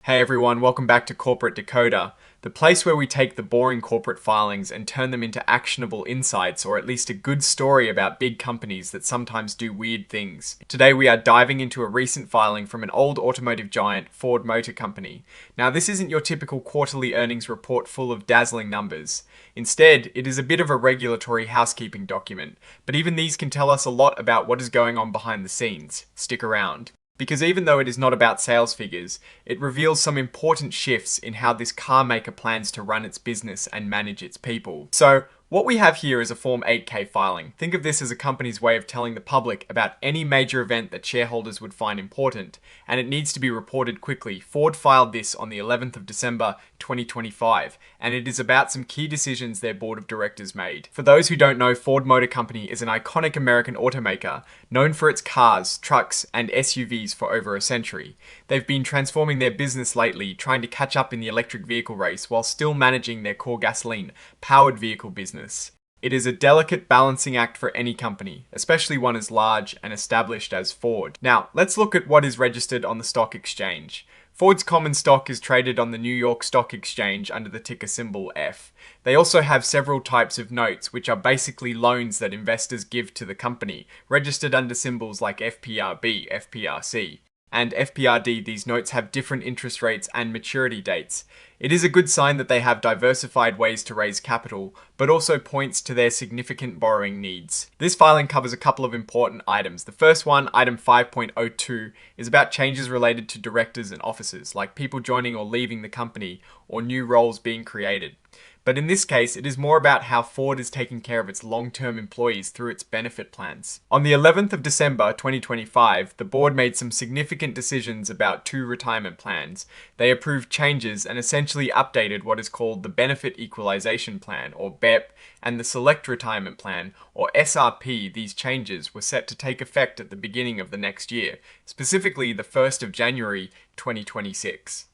Hey everyone, welcome back to Corporate Decoder, the place where we take the boring corporate filings and turn them into actionable insights, or at least a good story about big companies that sometimes do weird things. Today we are diving into a recent filing from an old automotive giant, Ford Motor Company. Now this isn't your typical quarterly earnings report full of dazzling numbers. Instead, it is a bit of a regulatory housekeeping document, but even these can tell us a lot about what is going on behind the scenes. Stick around. Because even though it is not about sales figures, it reveals some important shifts in how this car maker plans to run its business and manage its people. So, what we have here is a Form 8K filing. Think of this as a company's way of telling the public about any major event that shareholders would find important, and it needs to be reported quickly. Ford filed this on the 11th of December 2025, and it is about some key decisions their board of directors made. For those who don't know, Ford Motor Company is an iconic American automaker known for its cars, trucks, and SUVs for over a century. They've been transforming their business lately, trying to catch up in the electric vehicle race while still managing their core gasoline-powered vehicle business. It is a delicate balancing act for any company, especially one as large and established as Ford. Now, let's look at what is registered on the stock exchange. Ford's common stock is traded on the New York Stock Exchange under the ticker symbol F. They also have several types of notes, which are basically loans that investors give to the company, registered under symbols like FPRB, FPRC. And FPRD, these notes have different interest rates and maturity dates. It is a good sign that they have diversified ways to raise capital, but also points to their significant borrowing needs. This filing covers a couple of important items. The first one, item 5.02, is about changes related to directors and officers, like people joining or leaving the company, or new roles being created. But in this case, it is more about how Ford is taking care of its long-term employees through its benefit plans. On the 11th of December 2025, the board made some significant decisions about two retirement plans. They approved changes and essentially updated what is called the Benefit Equalization Plan, or BEP, and the Select Retirement Plan, or SRP. These changes were set to take effect at the beginning of the next year, specifically the 1st of January 2026.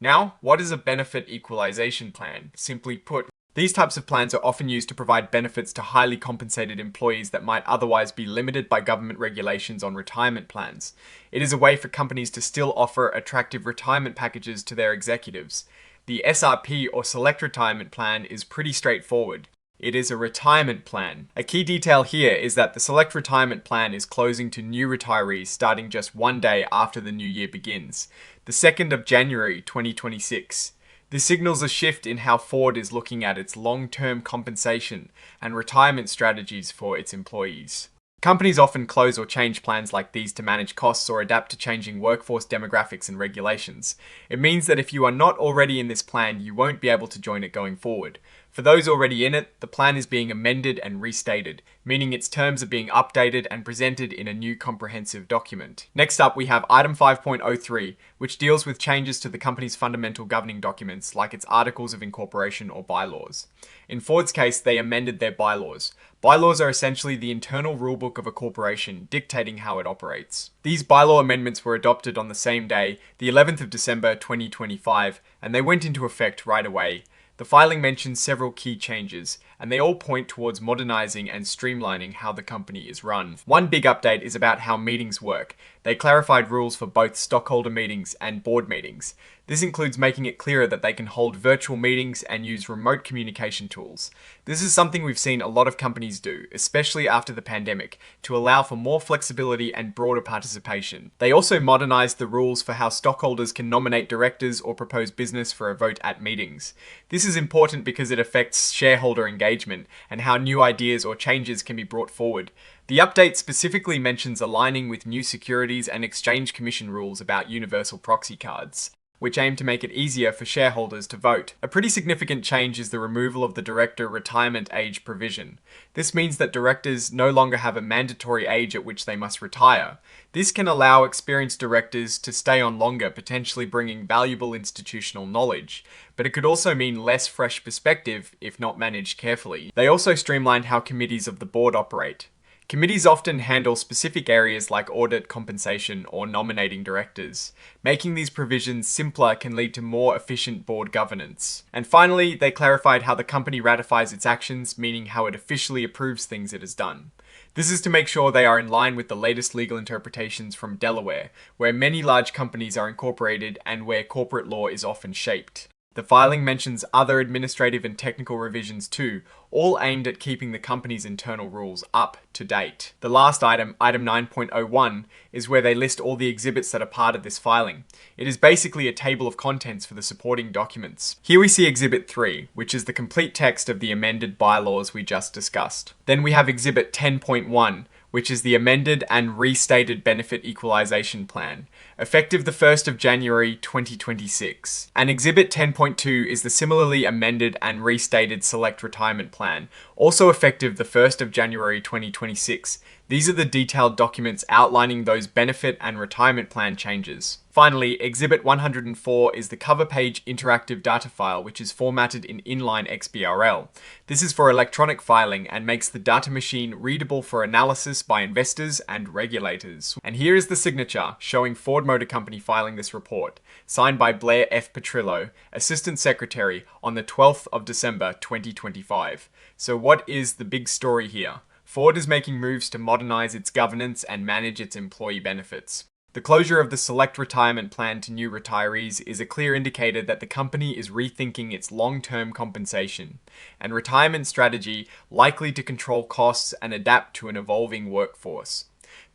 Now, what is a benefit equalization plan? Simply put, these types of plans are often used to provide benefits to highly compensated employees that might otherwise be limited by government regulations on retirement plans. It is a way for companies to still offer attractive retirement packages to their executives. The SRP, or Select Retirement Plan, is pretty straightforward. It is a retirement plan. A key detail here is that the Select Retirement Plan is closing to new retirees starting just one day after the new year begins, the 2nd of January 2026. This signals a shift in how Ford is looking at its long-term compensation and retirement strategies for its employees. Companies often close or change plans like these to manage costs or adapt to changing workforce demographics and regulations. It means that if you are not already in this plan, you won't be able to join it going forward. For those already in it, the plan is being amended and restated, meaning its terms are being updated and presented in a new comprehensive document. Next up, we have item 5.03, which deals with changes to the company's fundamental governing documents, like its articles of incorporation or bylaws. In Ford's case, they amended their bylaws. Bylaws are essentially the internal rulebook of a corporation, dictating how it operates. These bylaw amendments were adopted on the same day, the 11th of December 2025, and they went into effect right away. The filing mentions several key changes, and they all point towards modernizing and streamlining how the company is run. One big update is about how meetings work. They clarified rules for both stockholder meetings and board meetings. This includes making it clearer that they can hold virtual meetings and use remote communication tools. This is something we've seen a lot of companies do, especially after the pandemic, to allow for more flexibility and broader participation. They also modernized the rules for how stockholders can nominate directors or propose business for a vote at meetings. This is important because it affects shareholder engagement and how new ideas or changes can be brought forward. The update specifically mentions aligning with new Securities and Exchange Commission rules about universal proxy cards, which aim to make it easier for shareholders to vote. A pretty significant change is the removal of the director retirement age provision. This means that directors no longer have a mandatory age at which they must retire. This can allow experienced directors to stay on longer, potentially bringing valuable institutional knowledge. But it could also mean less fresh perspective if not managed carefully. They also streamlined how committees of the board operate. Committees often handle specific areas like audit, compensation, or nominating directors. Making these provisions simpler can lead to more efficient board governance. And finally, they clarified how the company ratifies its actions, meaning how it officially approves things it has done. This is to make sure they are in line with the latest legal interpretations from Delaware, where many large companies are incorporated and where corporate law is often shaped. The filing mentions other administrative and technical revisions too, all aimed at keeping the company's internal rules up to date. The last item, item 9.01, is where they list all the exhibits that are part of this filing. It is basically a table of contents for the supporting documents. Here we see Exhibit 3, which is the complete text of the amended bylaws we just discussed. Then we have Exhibit 10.1, which is the amended and restated benefit equalization plan, effective the 1st of January 2026. And Exhibit 10.2 is the similarly amended and restated select retirement plan, also effective the 1st of January 2026. These are the detailed documents outlining those benefit and retirement plan changes. Finally, Exhibit 104 is the cover page interactive data file, which is formatted in inline XBRL. This is for electronic filing and makes the data machine readable for analysis by investors and regulators. And here is the signature showing Ford Motor Company filing this report, signed by Blair F. Petrillo, Assistant Secretary, on the 12th of December 2025. So what is the big story here? Ford is making moves to modernize its governance and manage its employee benefits. The closure of the select retirement plan to new retirees is a clear indicator that the company is rethinking its long-term compensation and retirement strategy, likely to control costs and adapt to an evolving workforce.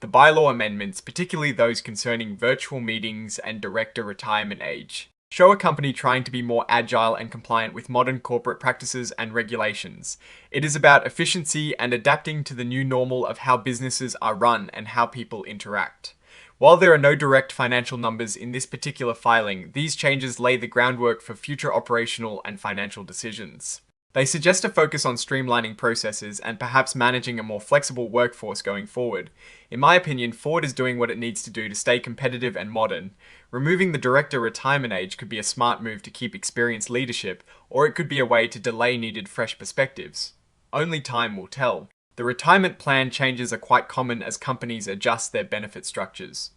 The bylaw amendments, particularly those concerning virtual meetings and director retirement age, show a company trying to be more agile and compliant with modern corporate practices and regulations. It is about efficiency and adapting to the new normal of how businesses are run and how people interact. While there are no direct financial numbers in this particular filing, these changes lay the groundwork for future operational and financial decisions. They suggest a focus on streamlining processes and perhaps managing a more flexible workforce going forward. In my opinion, Ford is doing what it needs to do to stay competitive and modern. Removing the director retirement age could be a smart move to keep experienced leadership, or it could be a way to delay needed fresh perspectives. Only time will tell. The retirement plan changes are quite common as companies adjust their benefit structures.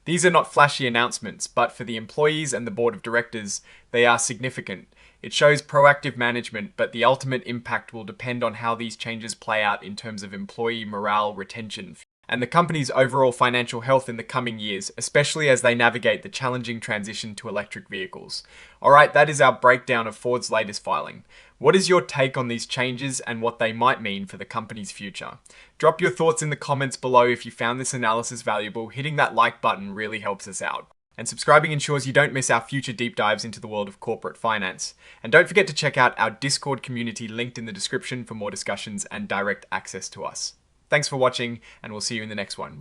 These are not flashy announcements, but for the employees and the board of directors, they are significant. It shows proactive management, but the ultimate impact will depend on how these changes play out in terms of employee morale, retention, and the company's overall financial health in the coming years, especially as they navigate the challenging transition to electric vehicles. Alright, that is our breakdown of Ford's latest filing. What is your take on these changes and what they might mean for the company's future? Drop your thoughts in the comments below if you found this analysis valuable. Hitting that like button really helps us out. And subscribing ensures you don't miss our future deep dives into the world of corporate finance. And don't forget to check out our Discord community linked in the description for more discussions and direct access to us. Thanks for watching, and we'll see you in the next one.